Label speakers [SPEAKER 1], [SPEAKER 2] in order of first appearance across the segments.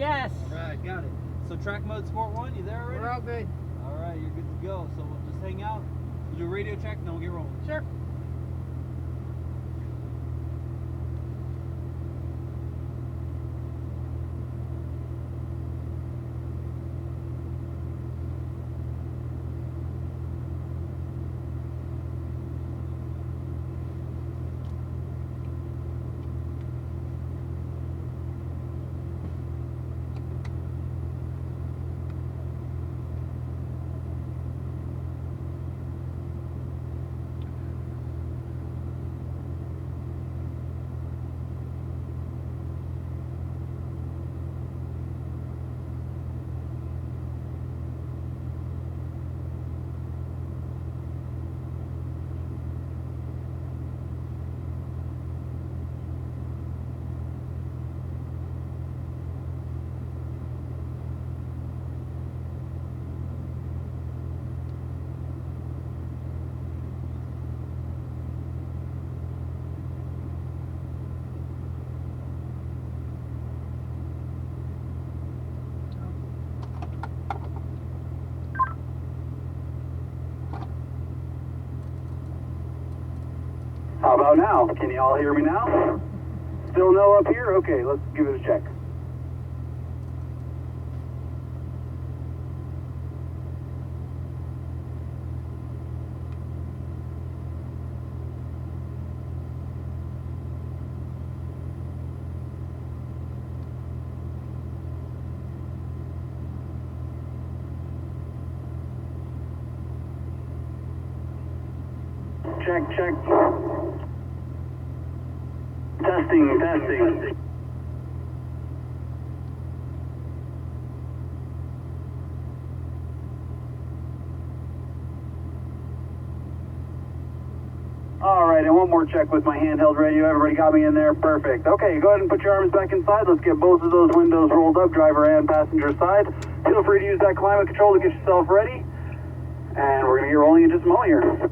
[SPEAKER 1] Yes.
[SPEAKER 2] All right, got it. So track mode sport 1, you there already?
[SPEAKER 1] We're all good.
[SPEAKER 2] All right, you're good to go. So we'll just hang out. We'll do a radio check, and then we'll get rolling.
[SPEAKER 1] Sure.
[SPEAKER 3] How about now? Can you all hear me now? Still no up here? Okay, let's give it a check. Check, check. Testing, testing. All right, and one more check with my handheld radio. Everybody got me in there? Perfect. Okay, go ahead and put your arms back inside. Let's get both of those windows rolled up, driver and passenger side. Feel free to use that climate control to get yourself ready. And we're going to get rolling in just a moment here.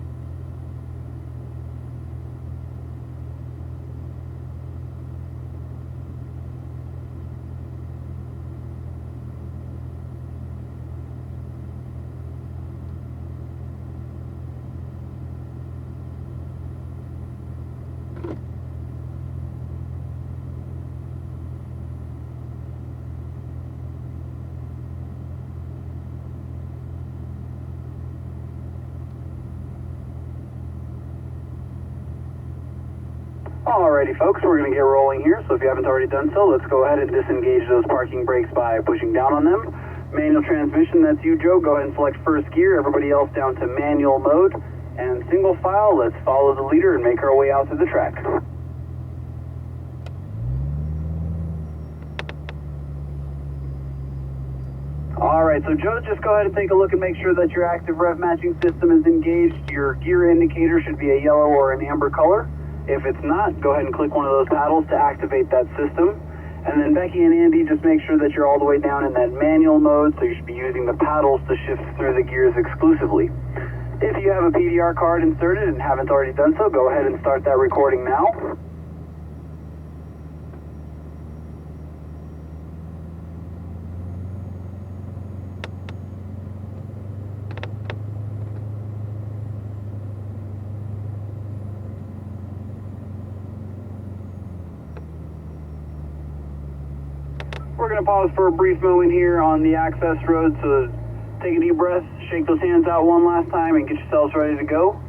[SPEAKER 3] Alrighty folks, we're going to get rolling here, so if you haven't already done so, let's go ahead and disengage those parking brakes by pushing down on them. Manual transmission, that's you Joe, go ahead and select first gear, everybody else down to manual mode. And single file, let's follow the leader and make our way out to the track. Alright, so Joe, just go ahead and take a look and make sure that your active rev matching system is engaged. Your gear indicator should be a yellow or an amber color. If it's not, go ahead and click one of those paddles to activate that system. And then Becky and Andy, just make sure that you're all the way down in that manual mode, so you should be using the paddles to shift through the gears exclusively. If you have a PDR card inserted and haven't already done so, go ahead and start that recording now. We're going to pause for a brief moment here on the access road, so take a deep breath, shake those hands out one last time, and get yourselves ready to go.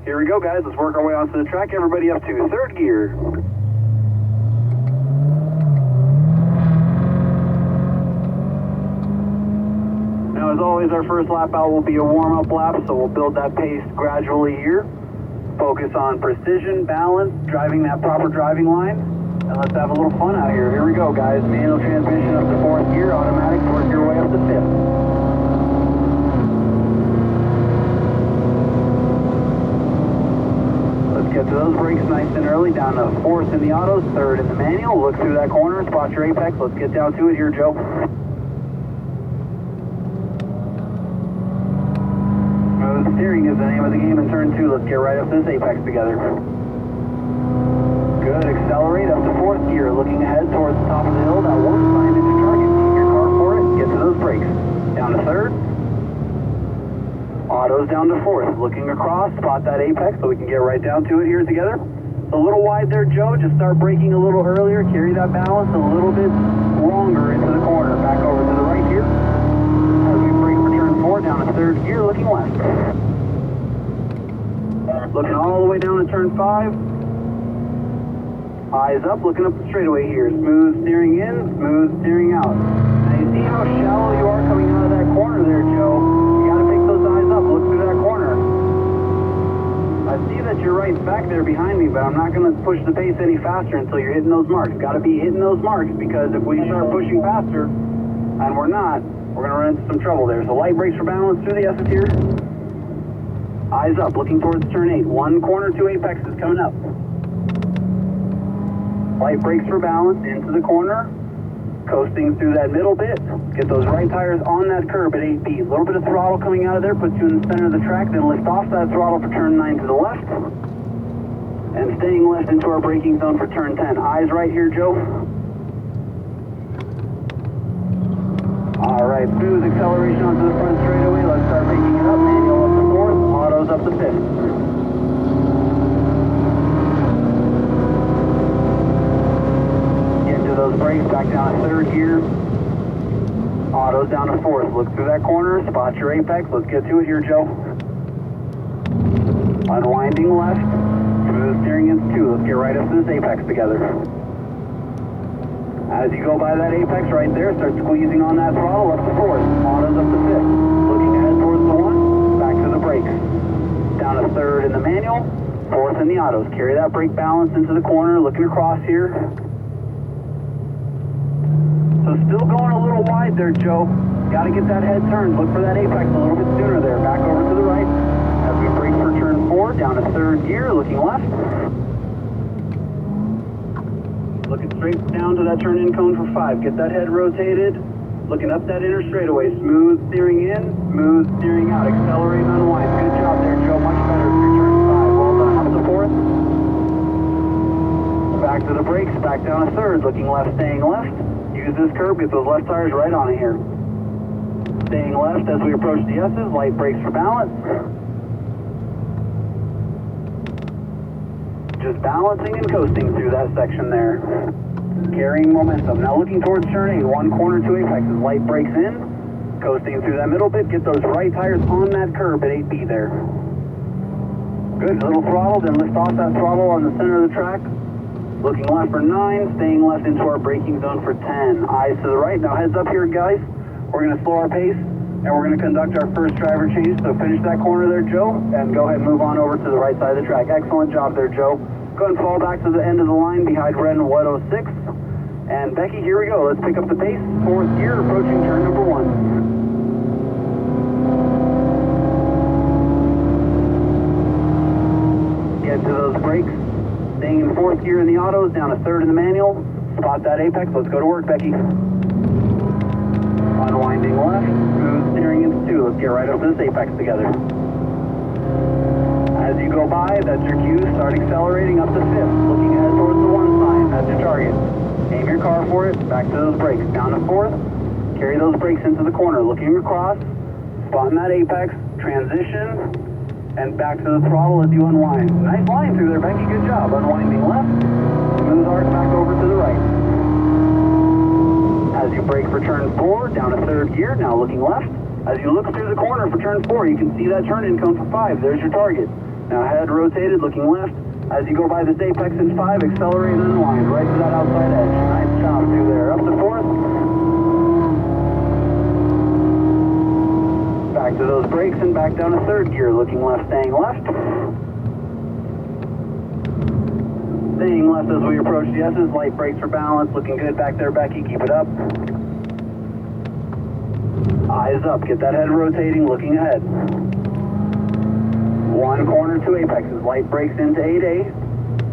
[SPEAKER 3] Here we go, guys. Let's work our way onto the track. Everybody up to third gear. Now, as always, our first lap out will be a warm-up lap, so we'll build that pace gradually here. Focus on precision, balance, driving that proper driving line. And let's have a little fun out here. Here we go, guys. Manual transmission up to fourth gear, automatic, work your way up to fifth. Let's get to those brakes nice and early, down to fourth in the autos, third in the manual. Look through that corner, spot your apex. Let's get down to it here, Joe. Smooth steering is the name of the game in turn 2. Let's get right up to this apex together. Good, accelerate up to fourth gear, looking ahead towards the top of the hill. That works, find into target. Keep brakes. Down to third. Auto's down to fourth. Looking across, spot that apex so we can get right down to it here together. It's a little wide there, Joe. Just start braking a little earlier. Carry that balance a little bit longer into the corner. Back over to the right here. As we brake for turn 4, down to third gear, looking left. Looking all the way down to turn 5. Eyes up, looking up the straightaway here. Smooth steering in, smooth steering out. Now you see how shallow you are coming out of that corner there, Joe. You gotta pick those eyes up, look through that corner. I see that your right's back there behind me, but I'm not gonna push the pace any faster until you're hitting those marks. Gotta be hitting those marks, because if we start pushing faster, and we're not, we're gonna run into some trouble there. So light brakes for balance through the S's here. Eyes up, looking towards turn 8. One corner, 2 apexes coming up. Light brakes for balance into the corner. Coasting through that middle bit. Get those right tires on that curb at 8B. A little bit of throttle coming out of there, puts you in the center of the track, then lift off that throttle for turn 9 to the left. And staying left into our braking zone for turn 10. Eyes right here, Joe. Alright, smooth acceleration onto the front straightaway. Let's start making it up. Manual up to 4th, autos up to 5th. Those brakes back down to third gear. Auto's down to 4th. Look through that corner, spot your apex. Let's get to it here, Joe. Unwinding left. Smooth steering into 2. Let's get right up to this apex together. As you go by that apex right there, start squeezing on that throttle up to 4th. Auto's up to 5th. Looking ahead towards the 1. Back to the brakes. Down to 3rd in the manual. 4th in the autos. Carry that brake balance into the corner. Looking across here. So still going a little wide there, Joe. Got to get that head turned. Look for that apex a little bit sooner there. Back over to the right. As we brake for turn 4, down to third gear, looking left. Looking straight down to that turn-in cone for 5. Get that head rotated. Looking up that inner straightaway. Smooth steering in, smooth steering out. Accelerate and unwind. Good job there, Joe. Much better through turn 5. Well done. Up to 4th. Back to the brakes. Back down to 3rd. Looking left, staying left. Use this curb, get those left tires right on it here. Staying left as we approach the S's, light brakes for balance. Just balancing and coasting through that section there. Carrying momentum. Now looking towards turn 8, 1 corner, 2 apexes, light brakes in. Coasting through that middle bit, get those right tires on that curb at 8B there. Good, little throttle, then lift off that throttle on the center of the track. Looking left for 9, staying left into our braking zone for 10. Eyes to the right. Now heads up here, guys. We're going to slow our pace, and we're going to conduct our first driver change. So finish that corner there, Joe, and go ahead and move on over to the right side of the track. Excellent job there, Joe. Go ahead and fall back to the end of the line behind red and white 06. And Becky, here we go. Let's pick up the pace. 4th gear, approaching turn number 1. Get to those brakes. Staying in 4th gear in the autos, down to 3rd in the manual. Spot that apex. Let's go to work, Becky. Unwinding left. Smooth steering into 2. Let's get right up to this apex together. As you go by, that's your cue. Start accelerating up to 5th. Looking ahead towards the 1 sign. That's your target. Aim your car for it. Back to those brakes. Down to 4th. Carry those brakes into the corner. Looking across. Spotting that apex. Transition. And back to the throttle as you unwind. Nice line through there, Becky. Good job. Unwinding left. Smooth arc back over to the right. As you brake for turn 4, down to 3rd gear. Now looking left. As you look through the corner for turn 4, you can see that turn-in cone for 5. There's your target. Now head rotated, looking left. As you go by this apex in 5, accelerate and unwind right to that outside edge. Nice job through there. Up to 4th. Back to those brakes and back down to 3rd gear. Looking left, staying left. Staying left as we approach the S's. Light brakes for balance. Looking good back there, Becky. Keep it up. Eyes up. Get that head rotating. Looking ahead. 1 corner, 2 apexes. Light brakes into 8A.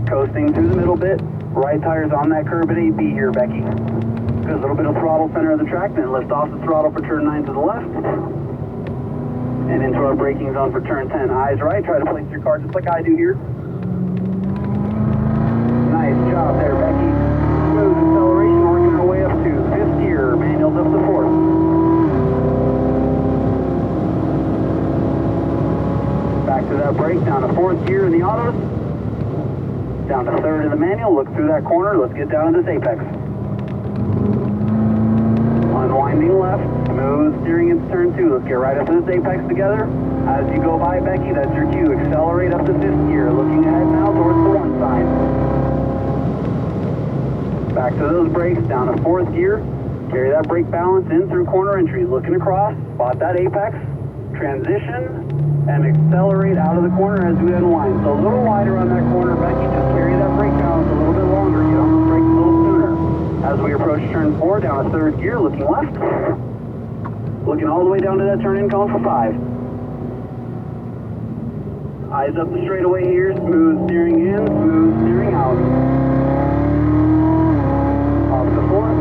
[SPEAKER 3] Coasting through the middle bit. Right tires on that curb at 8B here, Becky. Good. A little bit of throttle center of the track. Then lift off the throttle for turn 9 to the left. And into our braking zone for turn 10. Eyes right. Try to place your car just like I do here. Nice job there, Becky. Smooth acceleration, working our way up to 5th gear. Manuals up to 4th. back to that brake, down to fourth gear in the autos. Down to third in the manual, look through that corner, let's get down to this apex. Unwinding left, smooth steering into turn 2. Let's get right up to this apex together. As you go by, Becky, that's your cue. Accelerate up to fifth gear, looking ahead now towards the one side. Back to those brakes, down to fourth gear. Carry that brake balance in through corner entry, looking across, spot that apex, transition, and accelerate out of the corner as we unwind. So a little wider on that corner, Becky, just carry that brake balance a little bit longer, get on the brakes a little sooner. As we approach turn 4, down to third gear, looking left. Looking all the way down to that turn-in cone for 5. Eyes up the straightaway here, smooth steering in, smooth steering out. Off the fourth.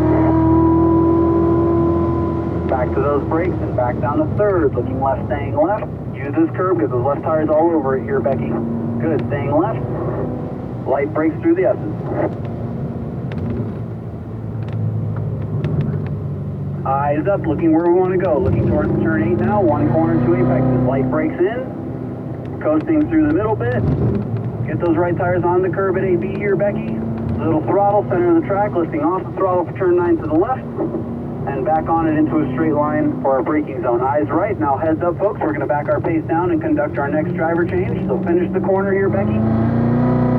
[SPEAKER 3] Back to those brakes and back down to third, looking left, staying left. Use this curb, get those left tires all over it here, Becky. Good, staying left. Light brakes through the S's. Eyes up, looking where we want to go. Looking towards turn 8 now, one corner, 2 apexes. Light brakes in. Coasting through the middle bit. Get those right tires on the curb at 8B here, Becky. Little throttle, center of the track, lifting off the throttle for turn 9 to the left. And back on it into a straight line for our braking zone. Eyes right. Now heads up, folks. We're going to back our pace down and conduct our next driver change. So finish the corner here, Becky.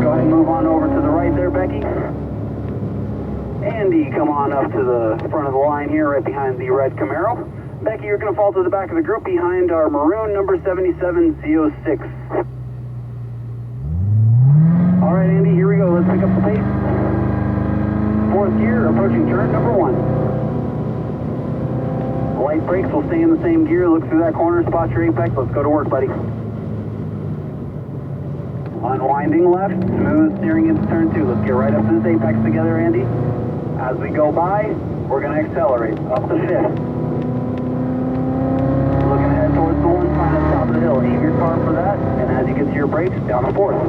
[SPEAKER 3] Go ahead and move on over to the right there, Becky. Andy, come on up to the front of the line here, right behind the red Camaro. Becky, you're going to fall to the back of the group behind our maroon number 77Z06. All right, Andy, here we go. Let's pick up the pace. Fourth gear, approaching turn number 1. Light brakes will stay in the same gear. Look through that corner, spot your apex. Let's go to work, buddy. Unwinding left, smooth steering into turn 2. Let's get right up to this apex together, Andy. As we go by, we're going to accelerate up to fifth. Looking ahead towards the one sign at the top of the hill. Aim your car for that, and as you get to your brakes, down to fourth.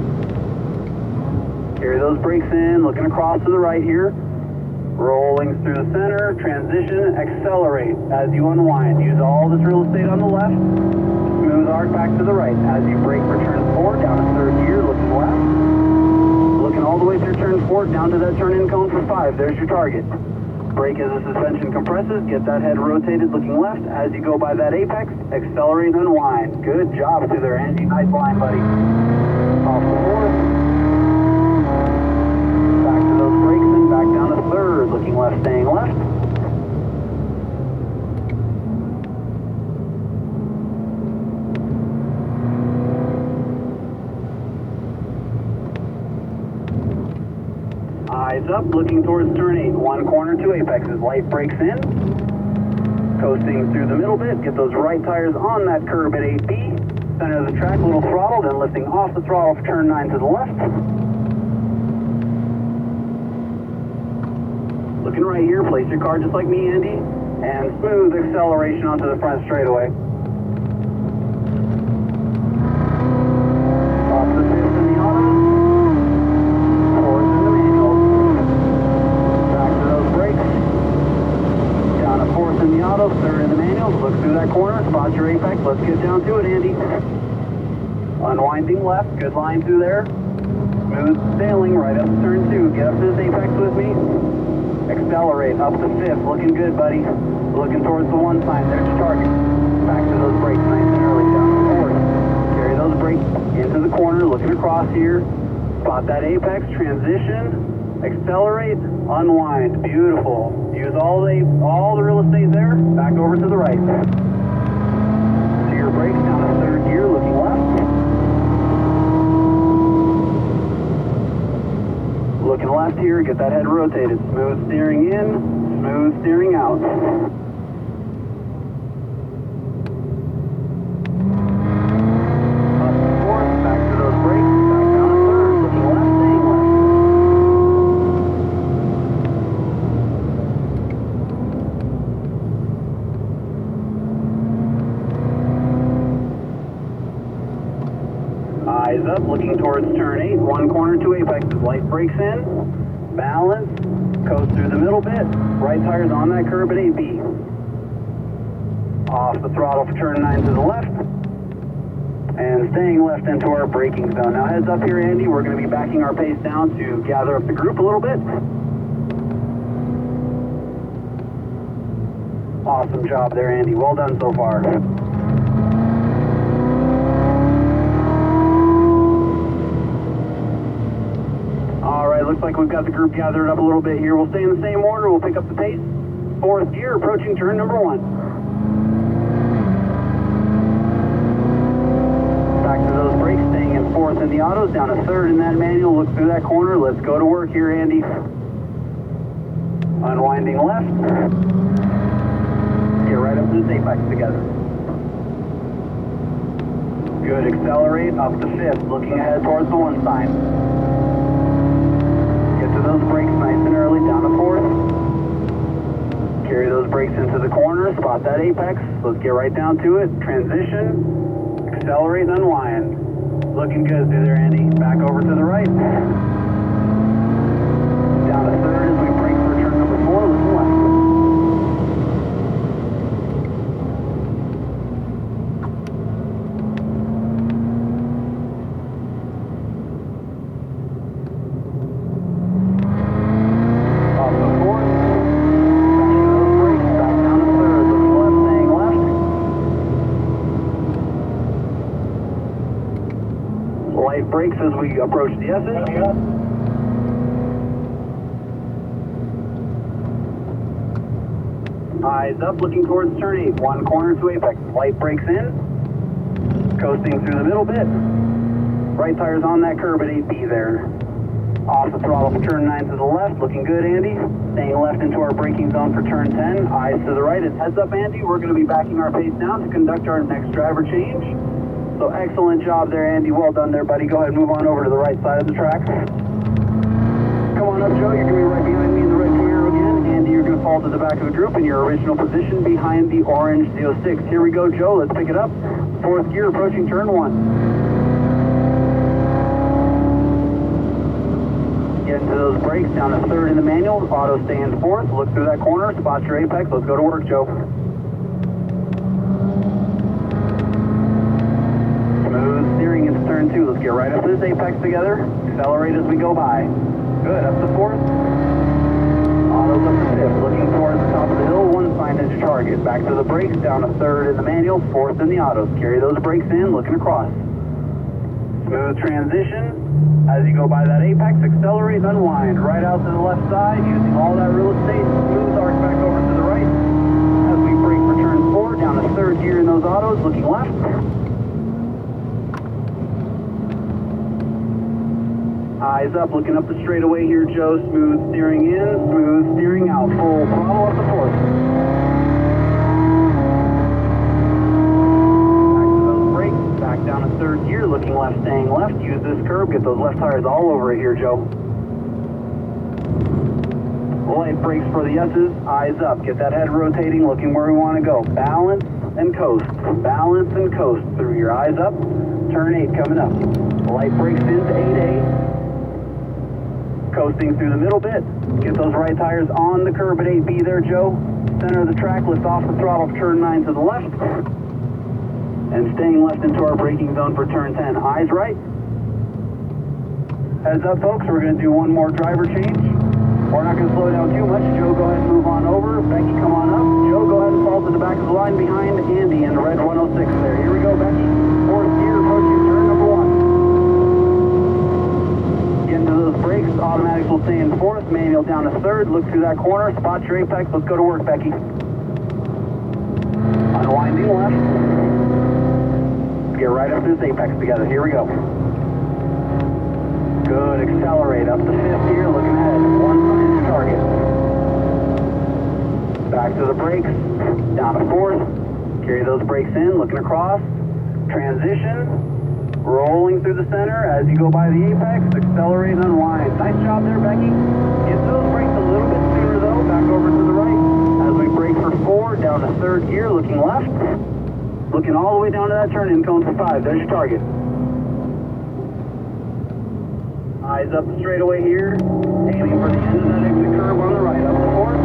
[SPEAKER 3] Carry those brakes in, looking across to the right here. Rolling through the center, transition, accelerate as you unwind. Use all this real estate on the left. Smooth arc back to the right. As you brake for turn 4, down to third gear, looking left. Looking all the way through turn 4, down to that turn-in cone for 5. There's your target. Brake as the suspension compresses. Get that head rotated, looking left. As you go by that apex, accelerate and unwind. Good job through there, Angie. Nice line, buddy. Off the fourth. Back to those brakes and back down to third. Looking left, staying left. Eyes up, looking towards turn 8. One corner, 2 apexes. Light brakes in. Coasting through the middle bit. Get those right tires on that curb at 8B. Center of the track, little throttle, then lifting off the throttle for turn 9 to the left. Looking right here, place your car just like me, Andy, and smooth acceleration onto the front straightaway. Off the fifth in the auto, fourth in the manual. Back to those brakes. Down to fourth in the auto, third in the manual. Look through that corner, spot your apex. Let's get down to it, Andy. Unwinding left, good line through there. Smooth sailing right up to turn 2. Get up to this apex with me. Accelerate up to fifth. Looking good, buddy. Looking towards the one sign. There's your target. Back to those brakes nice and early. Down to fourth. Carry those brakes into the corner. Looking across here. Spot that apex. Transition. Accelerate. Unwind. Beautiful. Use all the real estate there. Back over to the right. To your brakes. Down to third gear. Looking left. Looking left here, get that head rotated. Smooth steering in, smooth steering out. Up to fourth, back to those brakes, back down to third. Looking left, staying left. Eyes up, looking towards turn 8. One corner, 2 apexes. Light brakes in. Balance. Coast through the middle bit. Right tires on that curb at 8B. Off the throttle for turn 9 to the left. And staying left. left into our braking zone. Now heads up here, Andy, we're going to be backing our pace down to gather up the group a little bit. Awesome job there, Andy. Well done so far. Alright, looks like we've got the group gathered up a little bit here. We'll stay in the same order. We'll pick up the pace. Fourth gear, approaching turn number 1. Back to those brakes, staying in fourth in the autos, down to third in that manual. Look through that corner. Let's go to work here, Andy. Unwinding left. Get right up to this apex together. Good, accelerate up to fifth, looking ahead towards the 1 sign. Get to those brakes nice and early, down to fourth. Carry those brakes into the corner, spot that apex. Let's get right down to it. Transition, accelerate and unwind. Looking good through there, Andy. Back over to the right. Down to third as we brake for turn number 4, looking left. Brakes as we approach the S's. Eyes up, looking towards turn 8. 1 corner to apex. Light brakes in. Coasting through the middle bit. Right tire's on that curb at 8B there. Off the throttle for turn 9 to the left. Looking good, Andy. Staying left into our braking zone for turn 10. Eyes to the right. It's heads up, Andy. We're going to be backing our pace down to conduct our next driver change. So excellent job there, Andy. Well done there, buddy. Go ahead and move on over to the right side of the track. Come on up, Joe. You're going to be right behind me in the red Camaro again. Andy, you're going to fall to the back of the group in your original position behind the orange Z06. Here we go, Joe. Let's pick it up. Fourth gear, approaching turn 1. Get into those brakes, down to third in the manual. Auto stay in fourth. Look through that corner. Spot your apex. Let's go to work, Joe. Steering into turn 2. Let's get right up to this apex together. Accelerate as we go by. Good, up to fourth. Autos up to fifth. Looking towards the top of the hill. 1 sign as your target. Back to the brakes. Down to third in the manual. Fourth in the autos. Carry those brakes in. Looking across. Smooth transition. As you go by that apex, accelerate and unwind. Right out to the left side. Using all that real estate. Smooth arc back over to the right. As we brake for turn 4. Down to third gear in those autos. Looking left. Eyes up, looking up the straightaway here, Joe. Smooth steering in, smooth steering out. Full throttle up to fourth. Back to those brakes, back down to third gear, looking left, staying left. Use this curb, get those left tires all over it here, Joe. Light brakes for the S's, eyes up. Get that head rotating, looking where we want to go. Balance and coast. Balance and coast through your eyes up. Turn 8 coming up. Light brakes into 8A. Coasting through the middle bit. Get those right tires on the curb at 8B there, Joe. Center of the track, lift off the throttle for turn 9 to the left. And staying left into our braking zone for turn 10. Eyes right. Heads up, folks. We're going to do one more driver change. We're not going to slow down too much. Joe, go ahead and move on over. Becky, come on up. Joe, go ahead and fall to the back of the line behind Andy in the red 106 there. Here we go, Becky. Fourth gear, approaching turn number 1. Get into those brakes. Automatics will stay in fourth. Manual down to third. Look through that corner. Spot your apex. Let's go to work, Becky. Unwinding left. Get right up to this apex together. Here we go. Good. Accelerate up to fifth gear. Looking ahead. 1 sign to target. Back to the brakes. Down to fourth. Carry those brakes in. Looking across. Transition. Rolling through the center as you go by the apex. Accelerate and unwind. Nice job there, Becky. Get those brakes a little bit sooner though. Back over to the right. As we brake for 4. Down to third gear. Looking left. Looking all the way down to that turn-in cone for 5. There's your target. Eyes up the straightaway here. Aiming for the end of that exit curve on the right. Up to fourth.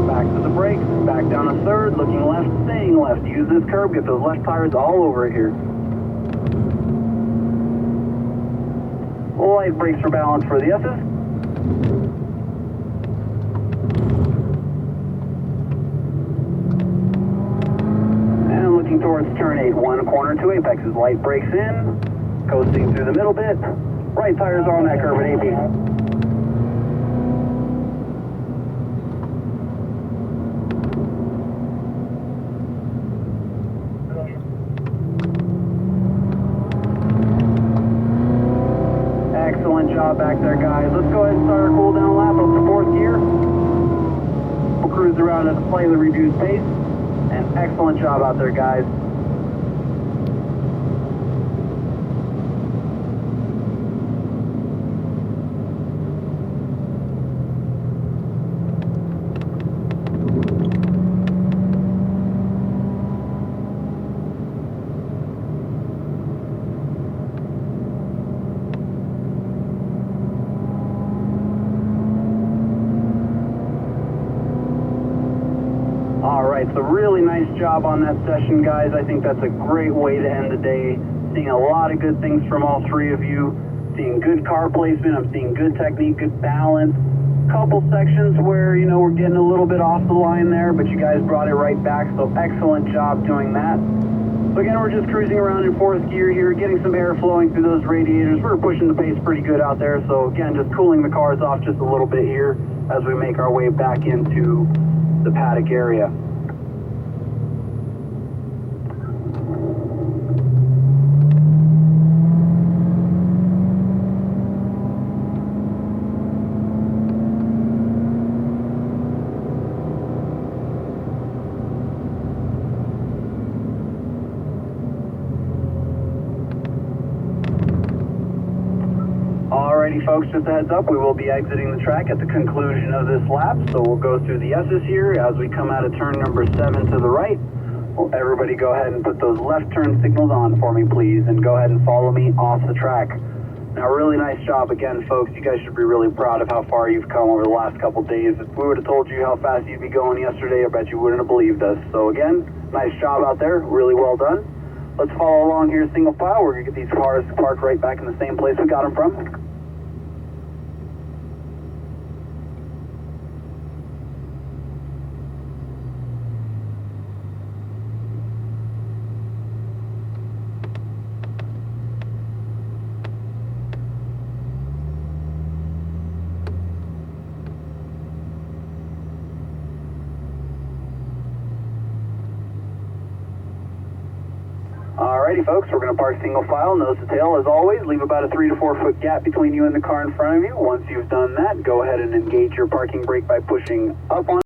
[SPEAKER 3] Back to the brakes. Back down a third, looking left, staying left. Use this curb, get those left tires all over it here. Light brakes for balance for the S's. And looking towards turn 8, 1 corner to apexes. Light brakes in, coasting through the middle bit. Right tires are on that curve at 80. Excellent job back there, guys. Let's go ahead and start our cool down lap up to 4th gear. We'll cruise around at a slightly reduced pace. And excellent job out there, guys. Alright, so really nice job on that session, guys. I think that's a great way to end the day. Seeing a lot of good things from all three of you. Seeing good car placement, I'm seeing good technique, good balance. Couple sections where, you know, we're getting a little bit off the line there, but you guys brought it right back, so excellent job doing that. So again, we're just cruising around in 4th gear here, getting some air flowing through those radiators. We're pushing the pace pretty good out there, so again, just cooling the cars off just a little bit here as we make our way back into the paddock area. Alrighty folks, just a heads up, we will be exiting the track at the conclusion of this lap, so we'll go through the S's here as we come out of turn number 7 to the right. Well, everybody go ahead and put those left turn signals on for me, please, and go ahead and follow me off the track. Now, really nice job again, folks. You guys should be really proud of how far you've come over the last couple days. If we would have told you how fast you'd be going yesterday, I bet you wouldn't have believed us. So again, nice job out there, really well done. Let's follow along here single file. We're going to get these cars parked right back in the same place we got them from. Alrighty folks, we're going to park single file, nose to tail as always. Leave about a 3 to 4 foot gap between you and the car in front of you. Once you've done that, go ahead and engage your parking brake by pushing up on